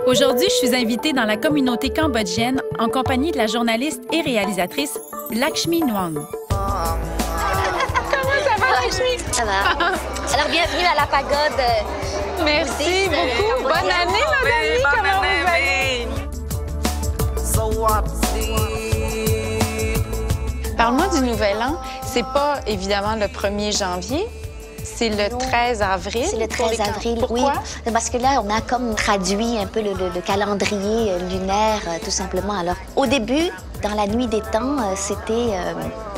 Aujourd'hui, je suis invitée dans la communauté cambodgienne en compagnie de la journaliste et réalisatrice Lakshmi Noang. Comment ça va, Lakshmi? Ça va. Alors, bienvenue à la pagode. Merci beaucoup. Bonne année, mon ami. Comment vous allez? Parle-moi du Nouvel An. C'est pas évidemment le 1er janvier. C'est le 13 avril. C'est le 13 avril, Pourquoi? Oui. Parce que là, on a comme traduit un peu le calendrier lunaire, tout simplement. Alors, au début, dans la nuit des temps, c'était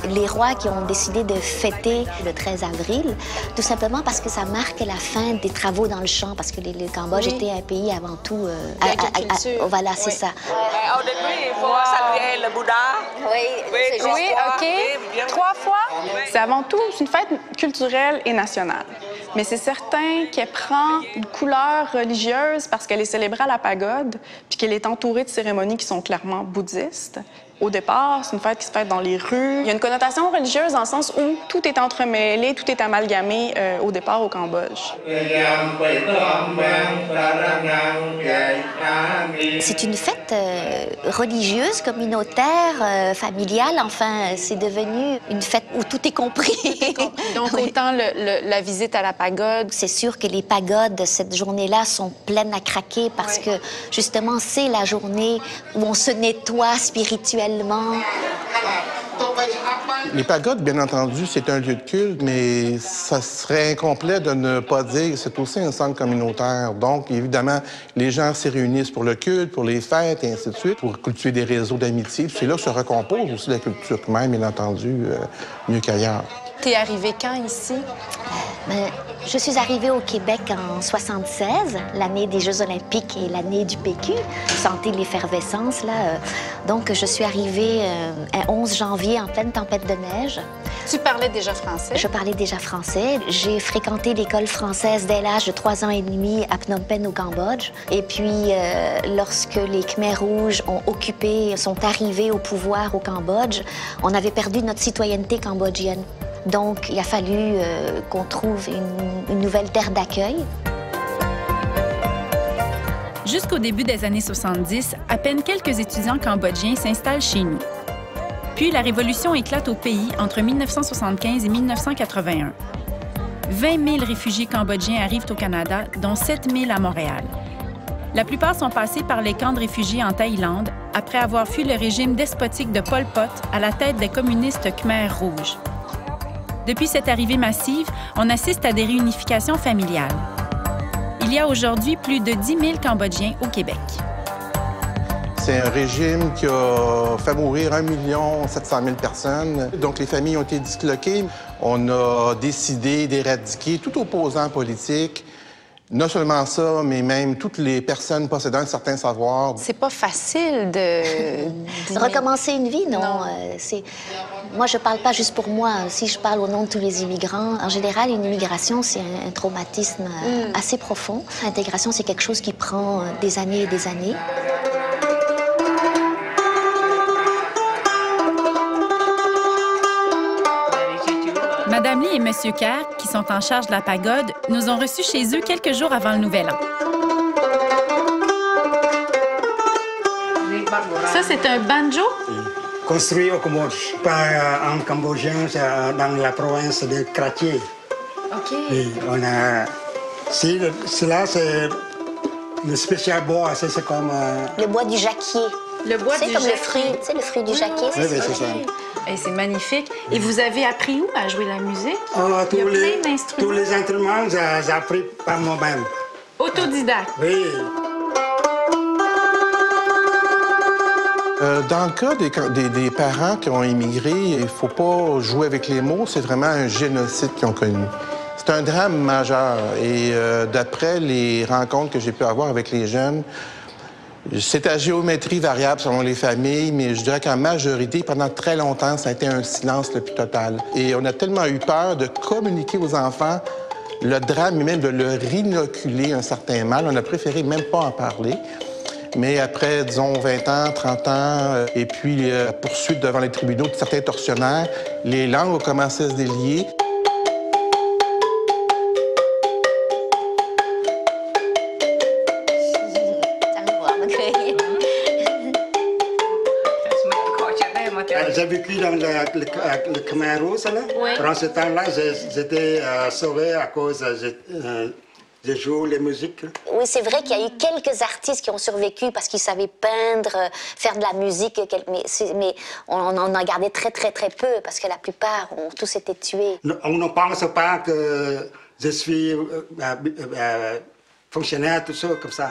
les rois qui ont décidé de fêter le 13 avril, tout simplement parce que ça marque la fin des travaux dans le champ, parce que le Cambodge était un pays avant tout... voilà, c'est ça. Au début, il faut saluer le Bouddha. Oui, Oui, OK. 3 fois. C'est avant tout une fête culturelle et nationale. Mais c'est certain qu'elle prend une couleur religieuse parce qu'elle est célébrée à la pagode puis qu'elle est entourée de cérémonies qui sont clairement bouddhistes. Au départ, c'est une fête qui se fête dans les rues. Il y a une connotation religieuse dans le sens où tout est entremêlé, tout est amalgamé au départ au Cambodge. C'est une fête religieuse, communautaire, familiale. Enfin, c'est devenu une fête où tout est compris. Donc, autant la visite à la pagode. C'est sûr que les pagodes, cette journée-là, sont pleines à craquer parce que, justement, c'est la journée où on se nettoie spirituellement. Les pagodes, bien entendu, c'est un lieu de culte, mais ça serait incomplet de ne pas dire que c'est aussi un centre communautaire. Donc, évidemment, les gens s'y réunissent pour le culte, pour les fêtes, et ainsi de suite, pour cultiver des réseaux d'amitié. C'est là que se recompose aussi la culture khmer, bien entendu, mieux qu'ailleurs. T'es arrivé quand ici? Je suis arrivée au Québec en 76, l'année des Jeux olympiques et l'année du PQ. Vous sentez l'effervescence, là. Donc, je suis arrivée un 11 janvier en pleine tempête de neige. Tu parlais déjà français? Je parlais déjà français. J'ai fréquenté l'école française dès l'âge de 3 ans et demi à Phnom Penh, au Cambodge. Et puis, lorsque les Khmers rouges sont arrivés au pouvoir au Cambodge, on avait perdu notre citoyenneté cambodgienne. Donc, il a fallu qu'on trouve une nouvelle terre d'accueil. Jusqu'au début des années 70, à peine quelques étudiants cambodgiens s'installent chez nous. Puis la révolution éclate au pays entre 1975 et 1981. 20 000 réfugiés cambodgiens arrivent au Canada, dont 7 000 à Montréal. La plupart sont passés par les camps de réfugiés en Thaïlande après avoir fui le régime despotique de Pol Pot à la tête des communistes Khmers rouges. Depuis cette arrivée massive, on assiste à des réunifications familiales. Il y a aujourd'hui plus de 10 000 Cambodgiens au Québec. C'est un régime qui a fait mourir 1 700 000 personnes. Donc, les familles ont été disloquées. On a décidé d'éradiquer tout opposant politique. Non seulement ça, mais même toutes les personnes possédant un certain savoir. C'est pas facile de... Recommencer une vie, non. Moi, je parle pas juste pour moi. Si je parle au nom de tous les immigrants, en général, une immigration, c'est un traumatisme assez profond. L'intégration, c'est quelque chose qui prend des années et des années. Madame Lee et Monsieur Kerr, qui sont en charge de la pagode, nous ont reçus chez eux quelques jours avant le Nouvel An. Ça, c'est un banjo? Construit au Cambodge par un Cambodgien dans la province de Kratie. OK. Et on a... Cela, c'est le spécial bois, c'est comme... Le bois du jacquier. Le bois du C'est comme jacquier. le fruit, tu sais, le fruit du jacquier. Oui, c'est ça. Et c'est magnifique. Et vous avez appris où à jouer la musique? Il y a plein d'instruments. Tous les instruments, j'ai appris par moi-même. Autodidacte? Oui. Dans le cas des parents qui ont immigré, il ne faut pas jouer avec les mots. C'est vraiment un génocide qu'ils ont connu. C'est un drame majeur. Et d'après les rencontres que j'ai pu avoir avec les jeunes, c'est à géométrie variable selon les familles, mais je dirais qu'en majorité, pendant très longtemps, ça a été un silence le plus total. Et on a tellement eu peur de communiquer aux enfants le drame et même de leur inoculer un certain mal. On a préféré même pas en parler. Mais après, disons, 20 ans, 30 ans, et puis la poursuite devant les tribunaux de certains tortionnaires, les langues ont commencé à se délier. j'ai vécu dans le Khmer rouge, là. Oui. Pendant ce temps-là, j'étais sauvé à cause je joue les musiques. Oui, c'est vrai qu'il y a eu quelques artistes qui ont survécu parce qu'ils savaient peindre, faire de la musique, mais on en a gardé très, très, très peu parce que la plupart ont tous été tués. On ne pense pas que je suis fonctionnaire, tout ça, comme ça.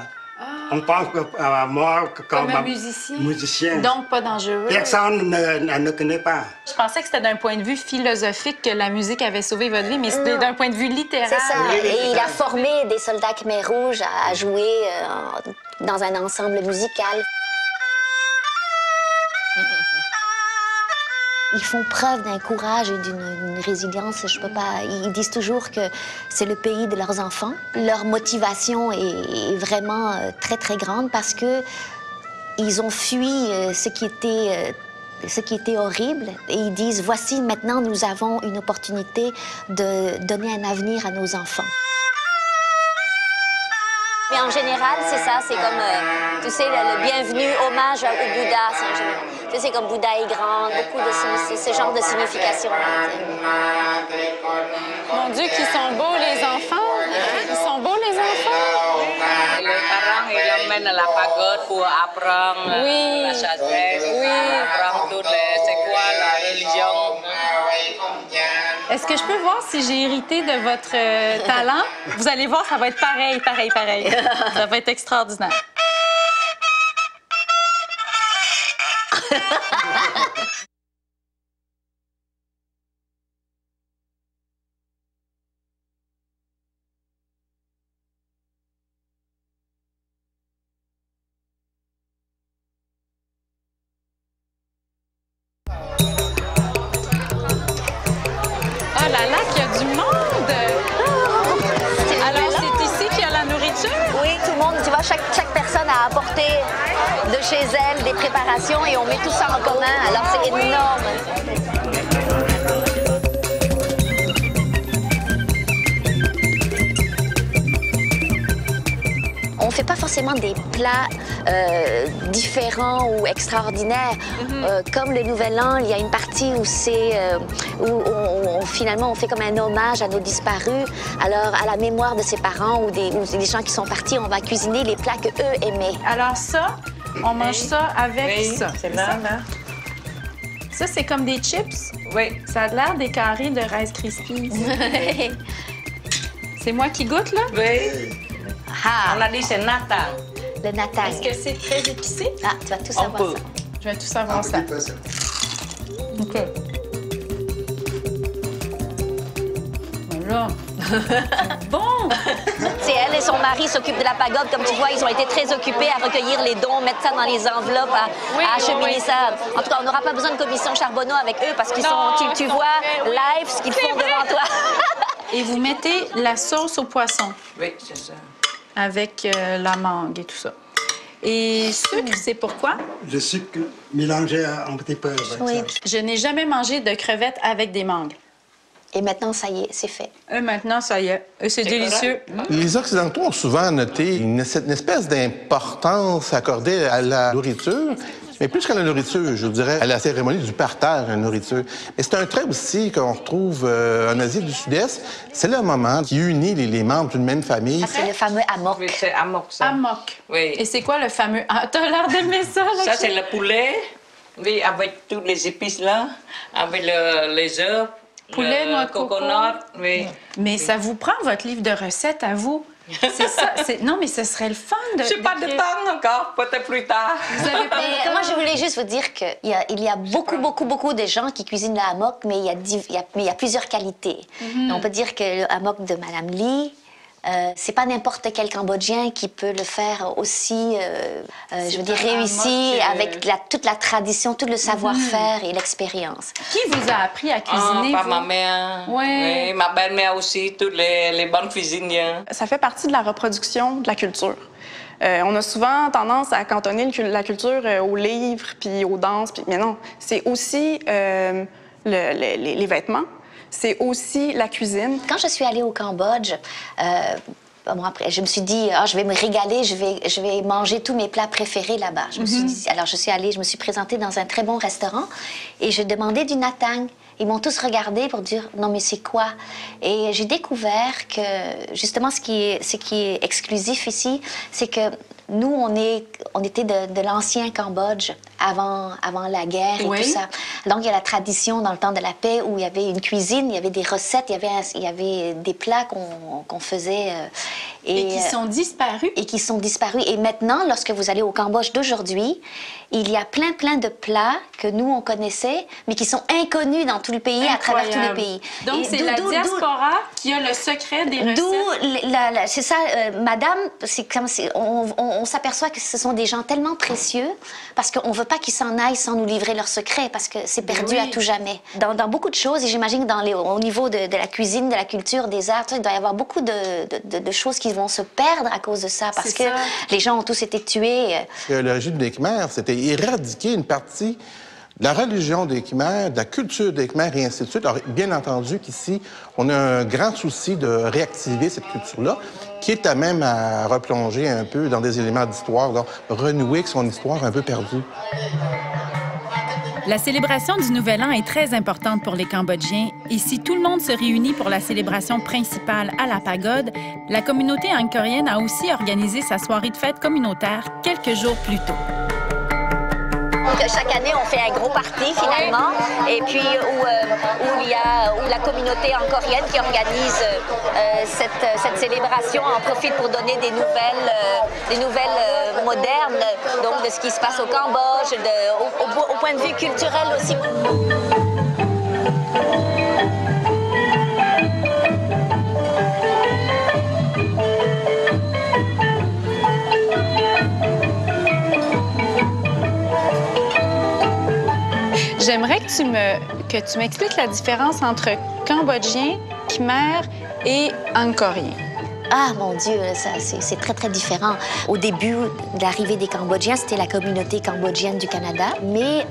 On pense à moi comme un musicien. musicien. Donc pas dangereux. Personne ne connaît pas. Je pensais que c'était d'un point de vue philosophique que la musique avait sauvé votre vie, mais c'était d'un point de vue littéral. C'est ça. Et il a formé des soldats Khmer rouges à jouer dans un ensemble musical. Ils font preuve d'un courage et d'une résilience, je peux pas... Ils disent toujours que c'est le pays de leurs enfants. Leur motivation est vraiment très, très grande parce que ils ont fui ce qui était horrible. Et ils disent, voici, maintenant, nous avons une opportunité de donner un avenir à nos enfants. Mais en général, c'est ça, c'est comme, tu sais, le bienvenu, hommage au Bouddha, c'est en général. Tu sais, c'est comme Bouddha est grand, beaucoup de ce genre de signification-là. Mon Dieu, qu'ils sont beaux, les enfants! Ils sont beaux, les enfants! Les parents, ils l'emmènent à la pagode pour apprendre la sagesse, apprendre toutes les... C'est quoi la religion? Est-ce que je peux voir si j'ai hérité de votre talent? Vous allez voir, ça va être pareil. Ça va être extraordinaire. Oh là là, qu'il y a du monde! Alors, c'est ici qu'il y a la nourriture? Oui, tout le monde, tu vois, chaque personne a apporté de chez elle des préparations et on met tout ça en commun. Alors, c'est énorme. On ne fait pas forcément des plats différents ou extraordinaires. Comme le Nouvel An, il y a une partie où finalement on fait comme un hommage à nos disparus. Alors, à la mémoire de ses parents ou des gens qui sont partis, on va cuisiner les plats qu'eux aimaient. Alors ça, on mange ça avec ça. C'est là. Ça, c'est comme des chips? Oui. Ça a l'air des carrés de Rice Krispies. C'est moi qui goûte, là? Oui. On a dit c'est nata. Le natal. Est-ce que c'est très épicé? Ah, tu vas tout savoir ça. Je vais tout savoir ça. OK. Voilà. Bon! C'est elle et son mari s'occupent de la pagode. Comme tu vois, ils ont été très occupés à recueillir les dons, mettre ça dans les enveloppes, à acheminer ça. En tout cas, on n'aura pas besoin de commission Charbonneau avec eux parce qu'ils sont, tu vois, live ce qu'ils font devant toi. Et vous mettez la sauce au poisson. Oui, c'est ça. Avec la mangue et tout ça. Et sucre, c'est pourquoi? Le sucre mélangé un petit peu avec Oui. ça. Je n'ai jamais mangé de crevettes avec des mangues. Et maintenant, ça y est, c'est fait. Maintenant, ça y est. C'est délicieux. Les Occidentaux ont souvent noté une espèce d'importance accordée à la nourriture, mais plus qu'à la nourriture, je dirais, à la cérémonie du partage de la nourriture. Mais c'est un trait aussi qu'on retrouve en Asie du Sud-Est. C'est le moment qui unit les membres d'une même famille. Ah, c'est le fameux amok. Oui, c'est amok, ça. Amok. Oui. Et c'est quoi le fameux... Ah, t'as l'air d'aimer ça, là. Ça, c'est le poulet. Oui, avec toutes les épices là, avec les œufs. Poulet, noix de coco. coconut, oui. Mais ça vous prend votre livre de recettes à vous? C'est ça. Non, mais ce serait le fun de... J'ai pas de temps encore, peut-être plus tard. Vous avez pas Mais moi, je voulais juste vous dire qu'il y a beaucoup de gens qui cuisinent le hammock, mais il y a plusieurs qualités. On peut dire que le hammock de Madame Lee, c'est pas n'importe quel Cambodgien qui peut le faire aussi, je veux dire, réussi avec toute la tradition, tout le savoir-faire et l'expérience. Qui vous a appris à cuisiner, Pas vous? ma mère. Ouais. Oui, ma belle-mère aussi, toutes les bonnes cuisinières. Ça fait partie de la reproduction de la culture. On a souvent tendance à cantonner la culture aux livres puis aux danses, mais non, c'est aussi les vêtements. C'est aussi la cuisine. Quand je suis allée au Cambodge, Bon, après, je me suis dit, je vais me régaler, je vais manger tous mes plats préférés là-bas. Je me suis dit, alors je suis allée, je me suis présentée dans un très bon restaurant et je demandais du natang. Ils m'ont tous regardé pour dire, non, mais c'est quoi? Et j'ai découvert que, justement, ce qui est exclusif ici, c'est que nous, on était de l'ancien Cambodge, avant la guerre et tout ça. Donc, il y a la tradition dans le temps de la paix où il y avait une cuisine, il y avait des recettes, il y avait des plats qu'on faisait. Et qui sont disparus. Et qui sont disparus. Et maintenant, lorsque vous allez au Cambodge d'aujourd'hui, il y a plein de plats que nous, on connaissait, mais qui sont inconnus dans tout le pays, à travers tous les pays. Donc, c'est la diaspora qui a le secret des recettes. D'où, c'est ça, madame, c'est comme on s'aperçoit que ce sont des gens tellement précieux parce qu'on ne veut pas qu'ils s'en aillent sans nous livrer leurs secrets parce que c'est perdu à tout jamais. Dans beaucoup de choses, et j'imagine au niveau de la cuisine, de la culture, des arts, il doit y avoir beaucoup de choses qui vont se perdre à cause de ça parce que les gens ont tous été tués. Le régime des Khmers, c'était éradiquer une partie de la religion des Khmers, de la culture des Khmers et ainsi de suite. Alors, bien entendu qu'ici, on a un grand souci de réactiver cette culture-là, qui est à même à replonger un peu dans des éléments d'histoire, donc renouer avec son histoire un peu perdue. La célébration du Nouvel An est très importante pour les Cambodgiens et si tout le monde se réunit pour la célébration principale à la pagode, la communauté angkorienne a aussi organisé sa soirée de fête communautaire quelques jours plus tôt. Chaque année, on fait un gros party, finalement, et puis où la communauté angkorienne qui organise cette célébration en profite pour donner des nouvelles modernes, donc de ce qui se passe au Cambodge, au point de vue culturel aussi. J'aimerais que tu m'expliques la différence entre Cambodgien, Khmer et Angkorien. Ah, mon Dieu, c'est très différent. Au début de l'arrivée des Cambodgiens, c'était la communauté cambodgienne du Canada, mais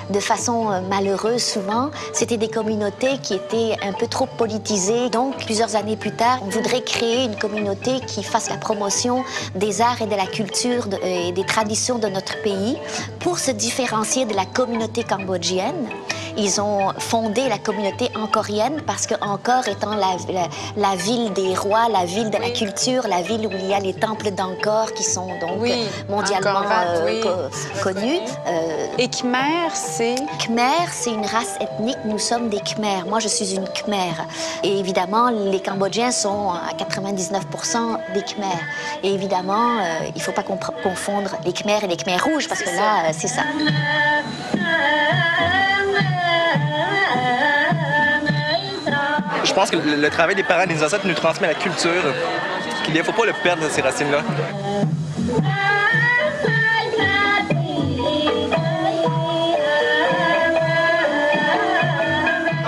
de façon malheureuse, souvent, c'était des communautés qui étaient un peu trop politisées. Donc, plusieurs années plus tard, on voudrait créer une communauté qui fasse la promotion des arts et de la culture et des traditions de notre pays pour se différencier de la communauté cambodgienne. Ils ont fondé la communauté angkorienne parce que Angkor étant la ville des rois, la ville de la culture, la ville où il y a les temples d'Angkor qui sont donc mondialement connus. Et Khmer, c'est? Khmer, c'est une race ethnique. Nous sommes des Khmers. Moi, je suis une Khmer. Et évidemment, les Cambodgiens sont à 99% des Khmers. Et évidemment, il ne faut pas confondre les Khmers et les Khmers rouges parce que là, c'est ça. Je pense que le travail des parents et des ancêtres nous transmet la culture. Il ne faut pas le perdre, ces racines-là.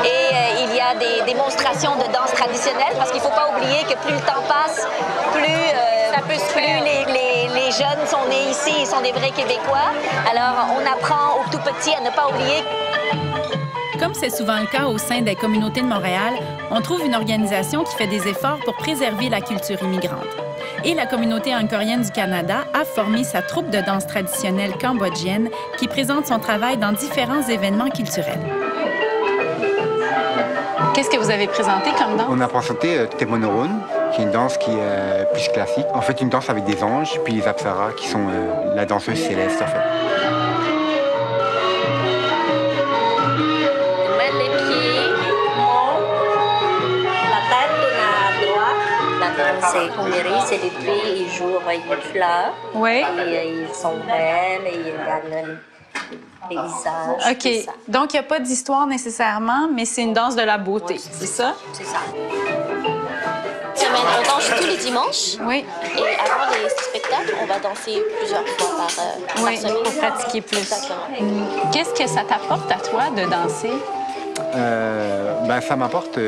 Et il y a des démonstrations de danse traditionnelle parce qu'il ne faut pas oublier que plus le temps passe, plus les jeunes sont nés ici, ils sont des vrais Québécois. Alors, on apprend aux tout petits à ne pas oublier. Comme c'est souvent le cas au sein des communautés de Montréal, on trouve une organisation qui fait des efforts pour préserver la culture immigrante. Et la communauté angkorienne du Canada a formé sa troupe de danse traditionnelle cambodgienne qui présente son travail dans différents événements culturels. Qu'est-ce que vous avez présenté comme danse? On a présenté Temonoron, qui est une danse qui est plus classique. En fait, une danse avec des anges, puis les apsaras, qui sont la danseuse céleste, en fait. C'est Khmeri, c'est des filles, ils jouent avec des fleurs. Oui. Et ils sont belles et ils regardent les visages. OK. Donc, il n'y a pas d'histoire nécessairement, mais c'est une danse de la beauté. Oui, c'est ça? C'est ça. On danse tous les dimanches. Oui. Et avant les spectacles, on va danser plusieurs fois par semaine. Pour pratiquer plus. Exactement. Qu'est-ce que ça t'apporte à toi de danser? Ça m'apporte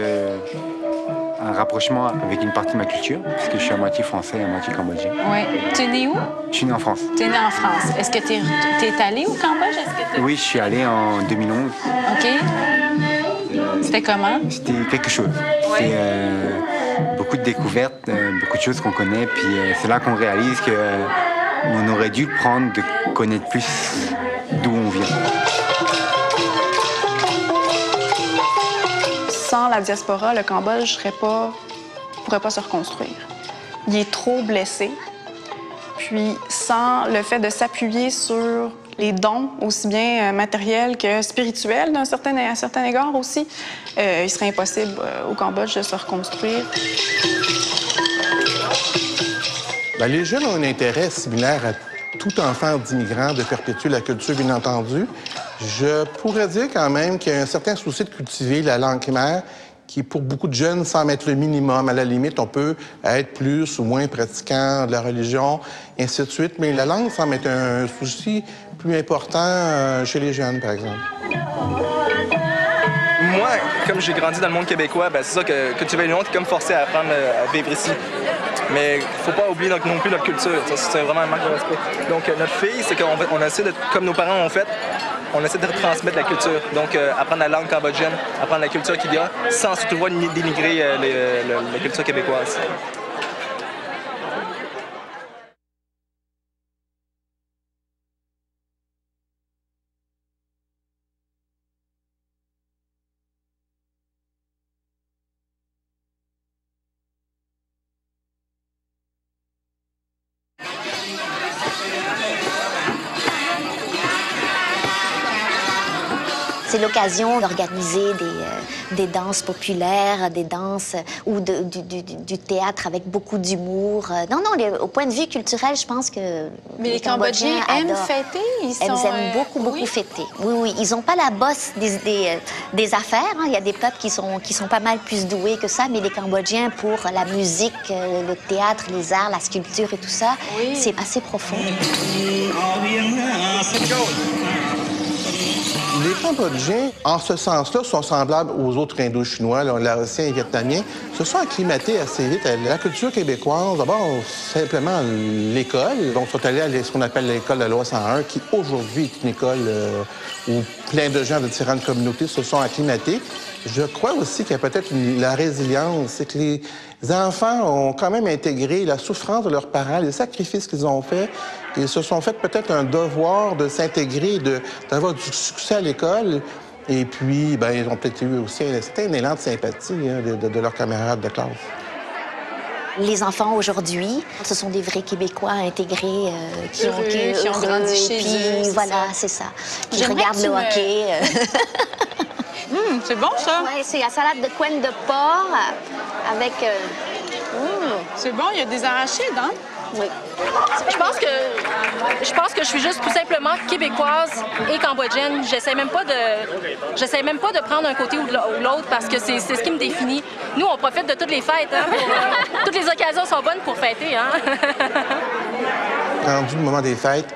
un rapprochement avec une partie de ma culture, parce que je suis à moitié français et à moitié cambodgien. Oui. Tu es né où? Je suis né en France. Tu es né en France. Est-ce que tu es allé au Cambodge? Oui, je suis allé en 2011. OK. C'était comment? C'était quelque chose. Oui. beaucoup de découvertes, beaucoup de choses qu'on connaît. Puis c'est là qu'on réalise qu'on aurait dû le prendre de connaître plus d'où on vient. Sans la diaspora, le Cambodge ne pourrait pas se reconstruire. Il est trop blessé. Puis sans le fait de s'appuyer sur les dons, aussi bien matériels que spirituels, à un certain égard aussi, il serait impossible au Cambodge de se reconstruire. Bien, les jeunes ont un intérêt similaire à tout enfant d'immigrants de perpétuer la culture, bien entendu. Je pourrais dire quand même qu'il y a un certain souci de cultiver la langue khmer qui, pour beaucoup de jeunes, semble être le minimum. À la limite, on peut être plus ou moins pratiquant de la religion, et ainsi de suite. Mais la langue semble être un souci plus important chez les jeunes, par exemple. Moi, comme j'ai grandi dans le monde québécois, ben c'est ça que tu veux une autre, t'es comme forcé à apprendre à vivre ici. Mais faut pas oublier non plus notre culture. Ça, c'est vraiment un manque de respect. Donc, notre fille, c'est qu'on essaie de, comme nos parents ont fait, on essaie de retransmettre la culture. Donc, apprendre la langue cambodgienne, apprendre la culture qu'il y a, sans toutefois dénigrer la culture québécoise. C'est l'occasion d'organiser des danses populaires, des danses ou du théâtre avec beaucoup d'humour. Non, au point de vue culturel, je pense que mais les Cambodgiens aiment fêter. Ils aiment beaucoup fêter. Oui. Ils n'ont pas la bosse des affaires. Hein. Il y a des peuples qui sont pas mal plus doués que ça, mais les Cambodgiens, pour la musique, le théâtre, les arts, la sculpture et tout ça, c'est assez profond. Les Cambodgiens, en ce sens-là, sont semblables aux autres Indo-Chinois, laotiens et vietnamiens, se sont acclimatés assez vite à la culture québécoise. D'abord, simplement l'école. Donc, ils sont allés à ce qu'on appelle l'école de la loi 101, qui aujourd'hui est une école où plein de gens de différentes communautés se sont acclimatés. Je crois aussi qu'il y a peut-être la résilience. C'est que les enfants ont quand même intégré la souffrance de leurs parents, les sacrifices qu'ils ont faits. Ils se sont fait peut-être un devoir de s'intégrer, d'avoir du succès à l'école. Et puis, bien, ils ont peut-être eu aussi un certain élan de sympathie de leurs camarades de classe. Les enfants aujourd'hui, ce sont des vrais Québécois intégrés qui ont grandi chez eux. Voilà, c'est ça. Qui regardent le hockey. C'est bon, ça? Oui, c'est la salade de couenne de porc avec... C'est bon, il y a des arachides, hein? Oui. Je pense que je suis juste tout simplement québécoise et cambodgienne. J'essaie même pas de prendre un côté ou l'autre parce que c'est ce qui me définit. Nous, on profite de toutes les fêtes. Hein, toutes les occasions sont bonnes pour fêter. Hein? Rendu le moment des fêtes,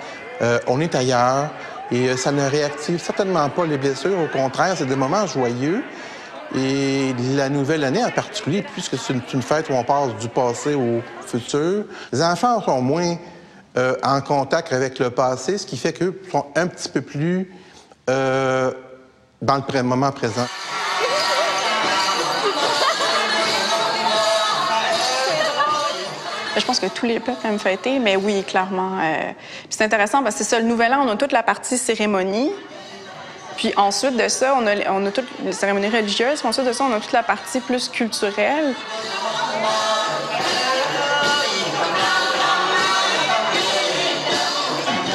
on est ailleurs et ça ne réactive certainement pas les blessures. Au contraire, c'est des moments joyeux. Et la nouvelle année en particulier, puisque c'est une fête où on passe du passé au futur, les enfants sont moins en contact avec le passé, ce qui fait qu'eux sont un petit peu plus dans le moment présent. Je pense que tous les peuples aiment fêter, mais oui, clairement. C'est intéressant parce que c'est ça, le Nouvel An, on a toute la partie cérémonie. Puis ensuite de ça, on a toutes les cérémonies religieuses. Puis ensuite de ça, on a toute la partie plus culturelle.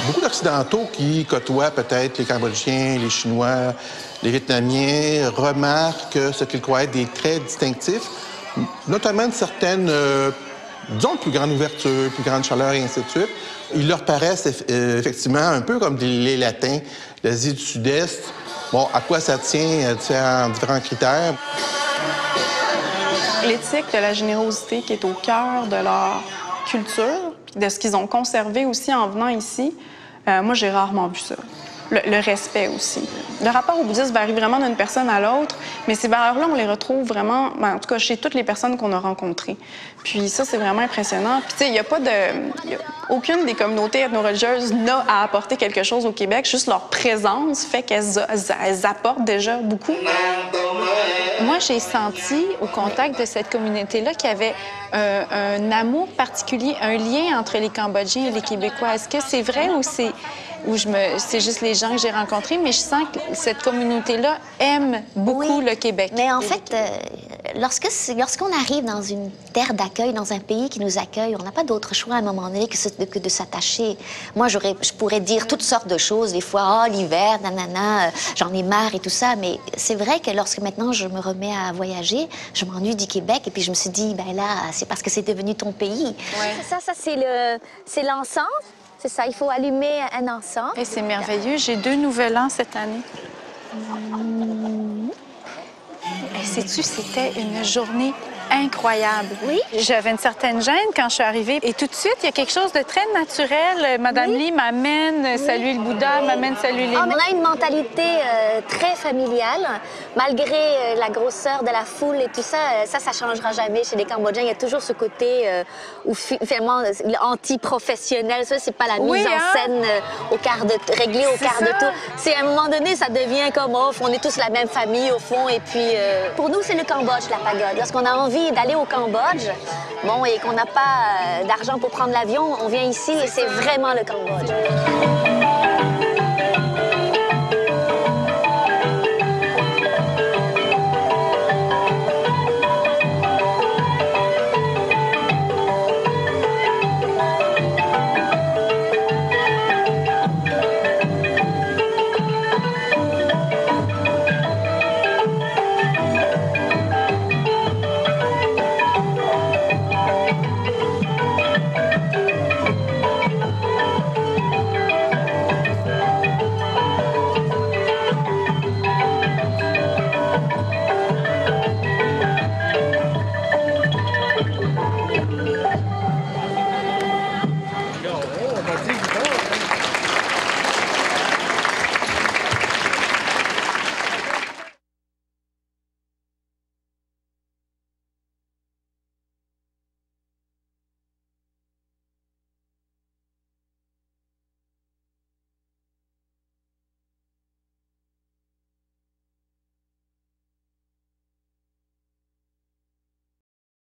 Beaucoup d'Occidentaux qui côtoient peut-être les Cambodgiens, les Chinois, les Vietnamiens remarquent ce qu'ils croient être des traits distinctifs, notamment une certaine, disons, plus grande ouverture, plus grande chaleur et ainsi de suite. Ils leur paraissent effectivement un peu comme les Latins, l'Asie du Sud-Est. Bon, à quoi ça tient, différents critères? L'éthique de la générosité qui est au cœur de leur culture, de ce qu'ils ont conservé aussi en venant ici, moi, j'ai rarement vu ça. Le respect aussi. Le rapport au bouddhisme varie vraiment d'une personne à l'autre, mais ces valeurs-là, on les retrouve vraiment, en tout cas, chez toutes les personnes qu'on a rencontrées. Puis ça, c'est vraiment impressionnant. Puis tu sais, il n'y a pas aucune des communautés ethno-religieuses n'a à apporter quelque chose au Québec. Juste leur présence fait qu'elles apportent déjà beaucoup. Moi, j'ai senti au contact de cette communauté-là qu'il y avait un amour particulier, un lien entre les Cambodgiens et les Québécois. Est-ce que c'est vrai ou c'est juste les gens que j'ai rencontrés? Mais je sens que cette communauté-là aime beaucoup le Québec. Mais en fait, lorsqu'on arrive dans une terre d'accueil, dans un pays qui nous accueille, on n'a pas d'autre choix à un moment donné que de s'attacher. Moi, je pourrais dire toutes sortes de choses, des fois, l'hiver, nanana, j'en ai marre et tout ça, mais c'est vrai que lorsque maintenant je me remets à voyager, je m'ennuie du Québec et puis je me suis dit, ben là, c'est parce que c'est devenu ton pays. Ouais. Ça c'est l'encens. C'est ça, il faut allumer un encens. Et c'est merveilleux. J'ai 2 nouvel an cette année. Et sais-tu, c'était une journée incroyable. Oui. J'avais une certaine gêne quand je suis arrivée. Et tout de suite, il y a quelque chose de très naturel. Madame Lee m'amène saluer le Bouddha, m'amène saluer les... On a une mentalité très familiale. Malgré la grosseur de la foule et tout ça, ça changera jamais chez les Cambodgiens. Il y a toujours ce côté où finalement anti-professionnel. Ça, c'est pas la mise en scène réglée au quart de tour. C'est à un moment donné, ça devient comme on est tous la même famille au fond. Et puis, pour nous, c'est le Cambodge, la pagode. Lorsqu'on a envie d'aller au Cambodge, et qu'on n'a pas d'argent pour prendre l'avion, on vient ici et c'est vraiment le Cambodge.